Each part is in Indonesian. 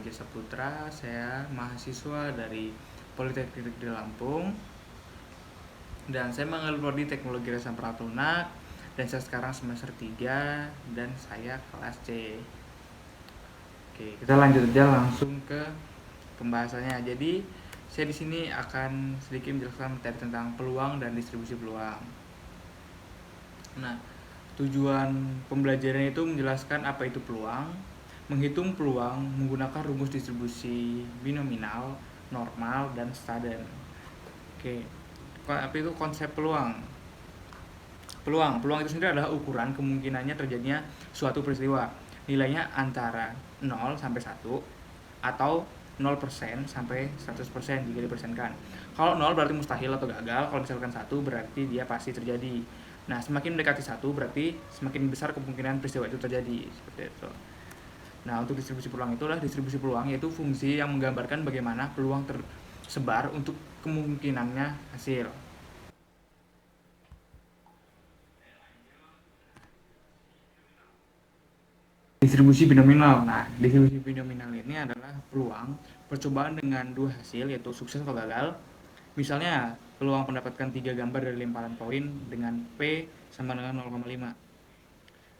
Budi Saputra, saya mahasiswa dari Politeknik di Lampung dan saya mengambil prodi Teknologi Rasa Lunak dan saya sekarang semester 3 dan saya kelas C. Oke, kita lanjut aja langsung ke pembahasannya. Jadi, saya di sini akan sedikit menjelaskan materi tentang peluang dan distribusi peluang. Nah, tujuan pembelajaran itu menjelaskan apa itu peluang, menghitung peluang menggunakan rumus distribusi binominal, normal, dan Staden. Oke, apa itu konsep peluang? Peluang itu sendiri adalah ukuran kemungkinannya terjadinya suatu peristiwa. Nilainya antara 0 sampai 1 atau 0% sampai 100% jika dipersenkan. Kalau 0 berarti mustahil atau gagal, kalau misalkan 1 berarti dia pasti terjadi. Nah, semakin mendekati 1 berarti semakin besar kemungkinan peristiwa itu terjadi, seperti itu. Nah, untuk distribusi peluang itulah distribusi peluang, yaitu fungsi yang menggambarkan bagaimana peluang tersebar untuk kemungkinannya hasil. Distribusi binominal. Nah, distribusi binominal ini adalah peluang percobaan dengan dua hasil, yaitu sukses atau gagal. Misalnya, peluang mendapatkan 3 gambar dari lemparan koin dengan P sama dengan 0,5.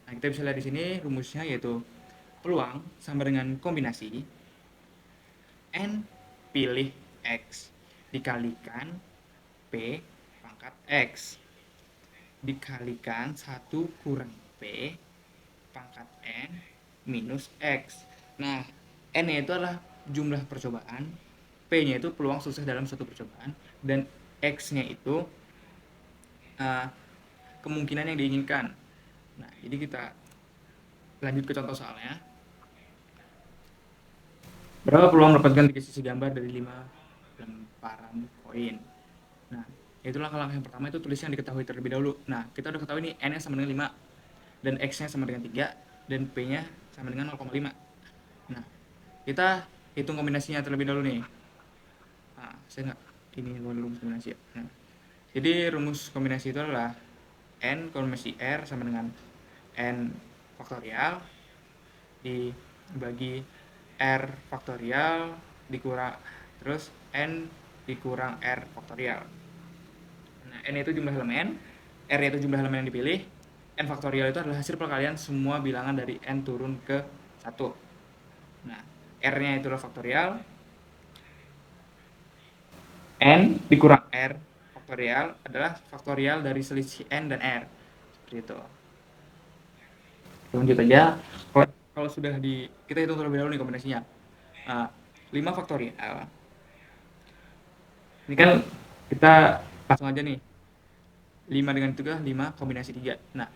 Nah, kita bisa lihat di sini rumusnya, yaitu peluang sama dengan kombinasi N pilih X dikalikan P pangkat X dikalikan 1 kurang P pangkat N minus X. Nah, N-nya itu adalah jumlah percobaan, P-nya itu peluang sukses dalam suatu percobaan, dan X-nya itu kemungkinan yang diinginkan. Nah, jadi kita lanjut ke contoh soalnya. Berapa peluang mendapatkan 3 sisi gambar dari 5 lemparan koin? Nah, itulah langkah yang pertama, itu tulis yang diketahui terlebih dahulu. Nah, kita udah ketahui nih, N-nya sama dengan 5, dan X-nya sama dengan 3, dan P-nya sama dengan 0,5. Nah, kita hitung kombinasinya terlebih dahulu nih. Nah, saya nggak ini rumus kombinasi ya. Nah, jadi rumus kombinasi itu adalah N kombinasi R sama dengan N faktorial dibagi R faktorial dikurang terus N dikurang R faktorial. Nah, N itu jumlah elemen, R itu jumlah elemen yang dipilih, N faktorial itu adalah hasil perkalian semua bilangan dari N turun ke 1. Nah, R-nya itulah faktorial, N dikurang R faktorial adalah faktorial dari selisih N dan R. Seperti itu. Lanjut aja. Kalau sudah kita hitung terlebih dahulu nih kombinasinya. 5 faktorial. Ini kan kita langsung aja nih. 5 dengan 3, 5 kombinasi 3. Nah,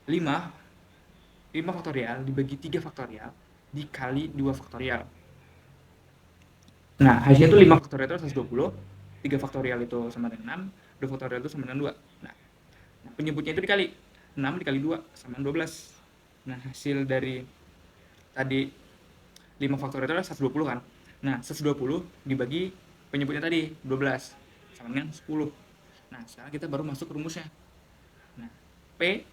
5 faktorial dibagi 3 faktorial dikali 2 faktorial. Nah, hasilnya itu 5 faktorial itu 120, 3 faktorial itu sama dengan 6, 2 faktorial itu sama dengan 2. Nah, penyebutnya itu dikali 6 dikali 2 sama 12. Nah, hasil dari tadi 5 faktorial itu adalah 120 kan. Nah, 120 dibagi penyebutnya tadi 12 sama dengan 10. Nah, sekarang kita baru masuk rumusnya. Nah, P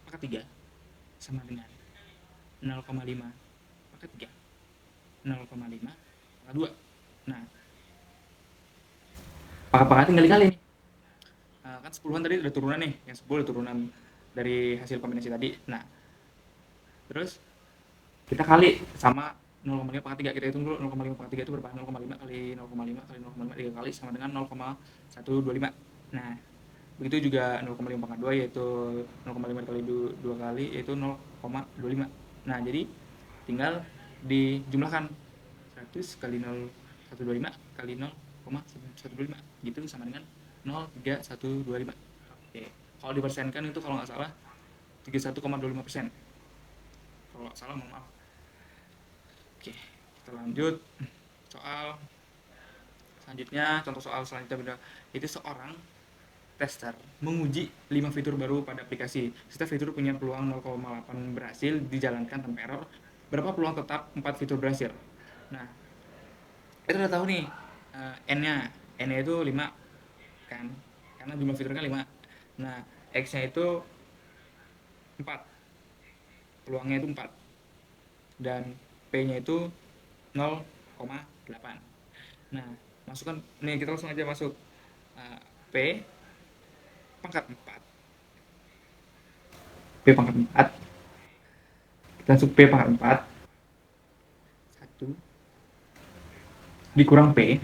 pangkat 3 sama dengan 0,5 pangkat 3. 0,5 pangkat 2. Nah, pangkat tinggal dikali nih. Kan 10-an tadi udah turunan nih, yang 10 turunan dari hasil kombinasi tadi. Nah, terus kita kali sama 0,5 pangkat 3. Kita hitung dulu 0,5 pangkat 3 itu berapa? 0,5 kali 0,5 kali 0,5 3 kali sama dengan 0,125. Nah, begitu juga 0,5 pangkat 2 yaitu 0,5 kali 2 kali yaitu 0,25. Nah, jadi tinggal dijumlahkan 100 kali 0,125 kali 0,125 gitu sama dengan 0,3125. Oke, kalau dipersenkan itu kalau nggak salah 31,25%. Kalau nggak salah, mohon maaf. Oke, kita lanjut soal selanjutnya. Contoh soal selanjutnya itu seorang tester menguji 5 fitur baru pada aplikasi. Setiap fitur punya peluang 0,8 berhasil dijalankan tanpa error. Berapa peluang tetap 4 fitur berhasil? Nah, kita udah tahu nih N-nya. N-nya itu 5 kan, karena jumlah fiturnya 5. Nah, X-nya itu 4, peluangnya itu 4, dan P-nya itu 0,8. Nah, masukkan nih, kita langsung aja masuk P pangkat 4. P pangkat 4. Kita masuk P pangkat 4. 1 dikurang P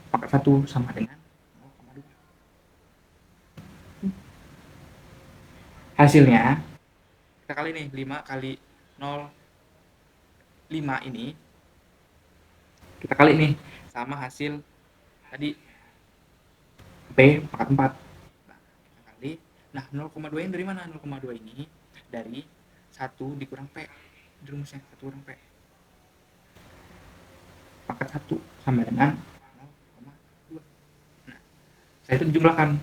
pangkat 1 sama dengan 0,2. Hasilnya, kita kali nih, 5 kali 0,5 ini, kita kali nih sama hasil tadi P pangkat 4. Nah, kita kali. Nah, 0,2 ini dari mana? 0,2 ini dari 1 dikurang P. Di rumusnya 1 kurang P pangkat 1 sama dengan 0,2. Nah, saya itu dijumlahkan.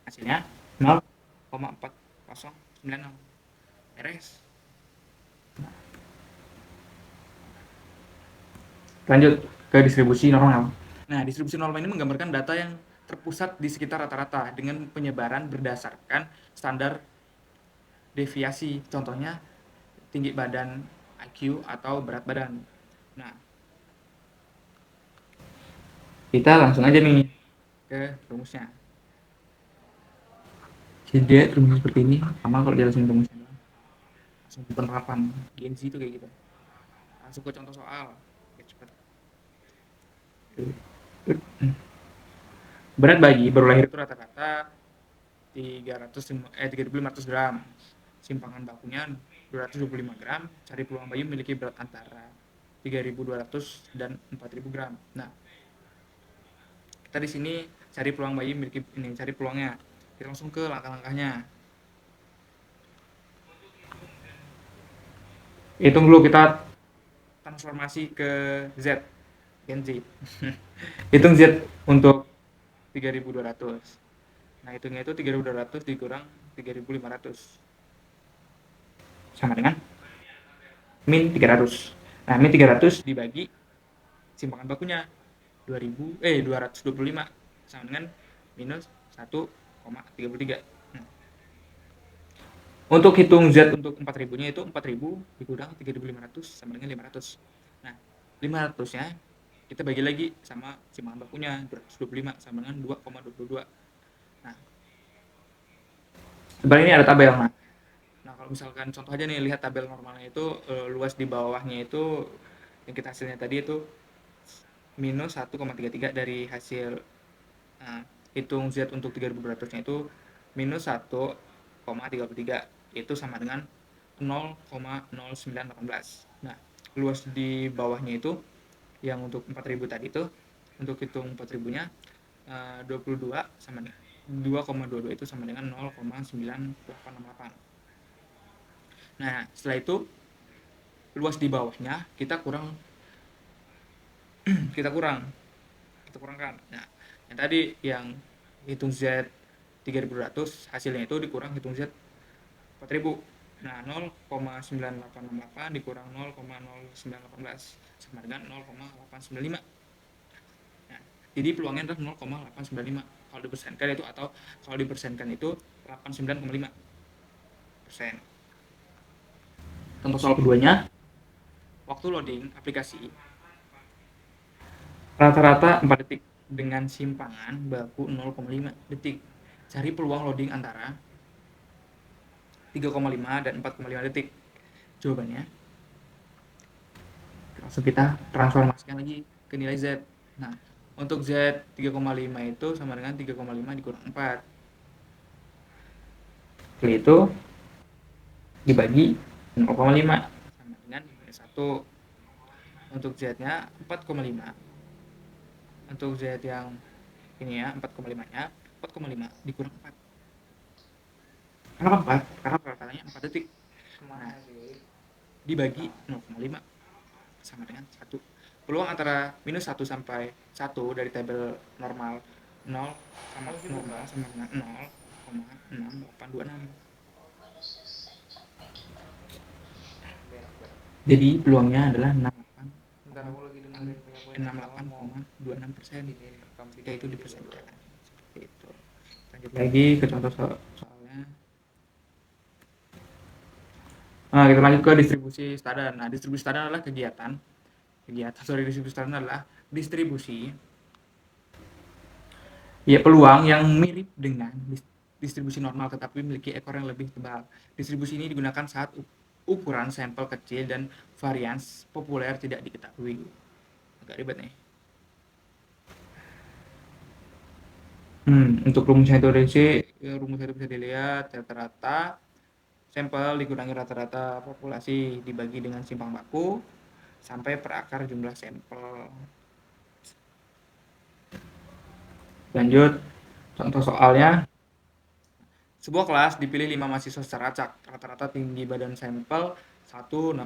Hasilnya 0,4090. Beres. Lanjut ke distribusi normal. Nah, distribusi normal ini menggambarkan data yang terpusat di sekitar rata-rata dengan penyebaran berdasarkan standar deviasi. Contohnya tinggi badan, IQ, atau berat badan. Nah, kita langsung aja nih ke rumusnya. Jadi dia rumusnya seperti ini. Sama kalau jelasin rumusnya, langsung penerapan Gen Z itu kayak gitu. Langsung ke contoh soal, biar cepet. Berat bayi baru lahir itu rata-rata 3.500 gram. Simpangan bakunya 225 gram. Cari peluang bayi memiliki berat antara 3.200 dan 4.000 gram. Nah, kita di sini cari peluang bayi memiliki ini, cari peluangnya. Kita langsung ke langkah-langkahnya. Hitung dulu, kita transformasi ke Z, Gen Z. Hitung Z untuk 3.200. Nah, hitungnya itu 3.200 dikurang 3.500 sama dengan min 300. Nah, min 300 dibagi simpangan bakunya 225 sama dengan minus 1,33. Nah, untuk hitung Z untuk 4000-nya itu 4000 dikurang 3500 sama dengan 500. Nah, 500-nya kita bagi lagi sama simpangan bakunya 225 sama dengan 2,22. Nah, sebenarnya ini ada tabel. Nah, kalau misalkan contoh aja nih, lihat tabel normalnya itu, luas di bawahnya itu yang kita hasilnya tadi itu minus 1,33 dari hasil hitung Z untuk 3200-nya itu minus 1,33, itu sama dengan 0,0918. Nah, luas di bawahnya itu yang untuk 4000 tadi itu, untuk hitung 4000-nya 22 sama 2,22 itu sama dengan 0,9868. Nah, setelah itu luas di bawahnya kita kurangkan. Nah, yang tadi yang hitung Z 3200 hasilnya itu dikurang hitung Z 4000. Nah, 0,9868 dikurang 0,0918 sama dengan 0,895. Nah, jadi peluangnya adalah 0,895 kalau dipersenkan itu, atau kalau dipersenkan itu 89,5%. Contoh soal keduanya, waktu loading aplikasi rata-rata 4 detik dengan simpangan baku 0,5 detik. Cari peluang loading antara 3,5 dan 4,5 detik. Jawabannya langsung kita transformasikan lagi ke nilai Z. Nah, untuk Z 3,5 itu sama dengan 3,5 dikurang 4. Setelah itu dibagi 0,5 sama dengan 1. Untuk Z-nya 4,5. Untuk Z yang ini ya, 4,5-nya 4,5 dikurang 4. Kenapa 4? Karena perkataannya 4 detik. Nah, dibagi 0,5 sama dengan 1. Peluang antara minus 1 sampai 1 dari tabel normal 0 sama normal sama dengan 0,6826. Jadi peluangnya adalah 68,26%. Yaitu dipersenkan. Itu. Lanjut lagi ke contoh soalnya. Nah, kita lanjut ke distribusi standar. Nah, distribusi standar adalah distribusi standar adalah distribusi ya peluang yang mirip dengan distribusi normal tetapi memiliki ekor yang lebih tebal. Distribusi ini digunakan saat ukuran sampel kecil dan varians populer tidak diketahui. Agak ribet nih. Untuk rumusnya itu rumusnya itu bisa dilihat rata-rata sampel dikurangi rata-rata populasi dibagi dengan simpang baku sampai per akar jumlah sampel. Lanjut, contoh soalnya. Sebuah kelas dipilih 5 mahasiswa secara acak. Rata-rata tinggi badan sampel 165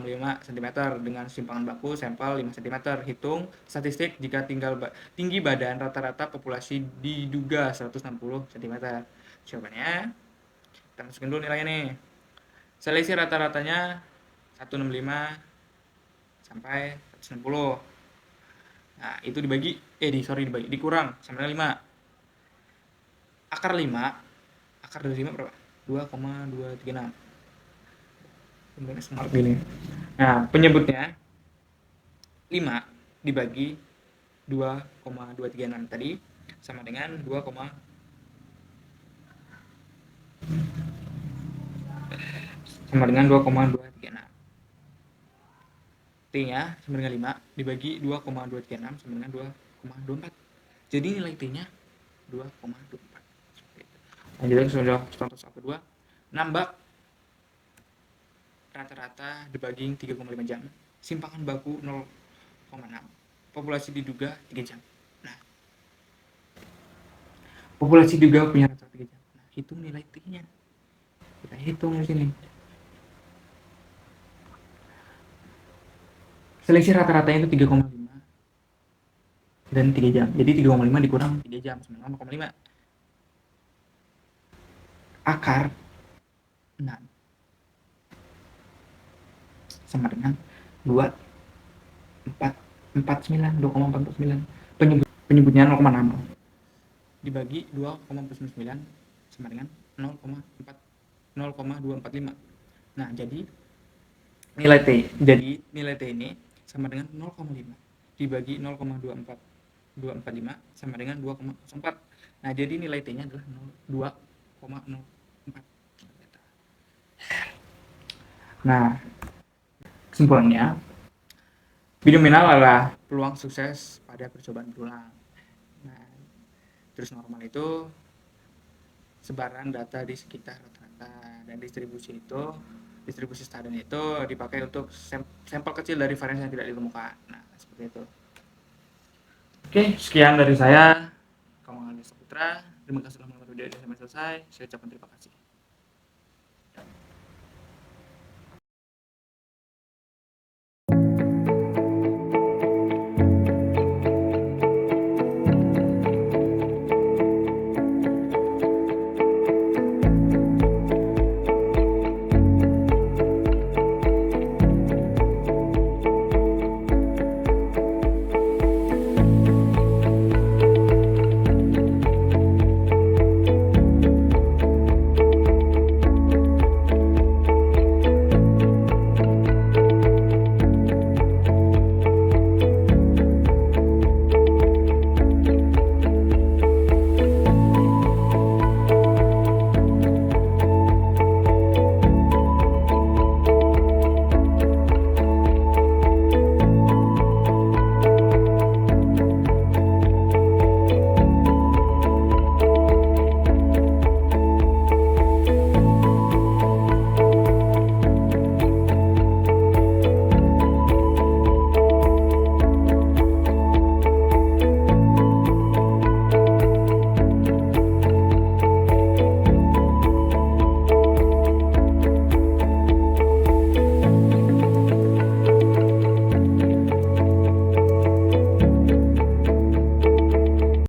cm dengan simpangan baku sampel 5 cm. Hitung statistik jika tinggi badan rata-rata populasi diduga 160 cm. Jawabannya, kita masukin dulu nilainya nih. Selisih rata-ratanya 165 sampai 160. Nah, itu dikurang sama dengan 5. Akar dari 5 berapa? 2,236. Sebenarnya smart gini. Nah, penyebutnya 5 dibagi 2,236 tadi sama dengan 2, sama dengan 2,236. T-nya sama dengan 5 dibagi 2,236 sama dengan 2,24. Jadi nilai T-nya 2,24. Lanjut sudah contoh soal kedua. Nambah rata-rata debugging 3,5 jam. Simpangan baku 0,6. Populasi diduga 3 jam. Nah, populasi diduga punya rata-rata 3 jam. Nah, hitung nilai T-nya. Kita hitung di sini. Selisih rata-ratanya itu 3,5 dan 3 jam. Jadi 3,5 dikurang 3 jam sama 0,5. Akar 6 sama dengan 2,449. Penyebutnya 0,6 dibagi 2,49 sama dengan 0,245. Nah, jadi nilai T ini sama dengan 0,5 dibagi 0,245 sama dengan 2,04. Nah, jadi nilai T-nya adalah 2,04. Nah, kesimpulannya, binominal adalah peluang sukses pada percobaan berulang. Nah, terus normal itu sebaran data di sekitar rata-rata, dan distribusi standar itu dipakai untuk sampel kecil dari varian yang tidak ditemukan. Nah, seperti itu. Oke, sekian dari saya, Kamal Saputra. Terima kasih telah menonton video ini sampai selesai. Saya ucapkan terima kasih.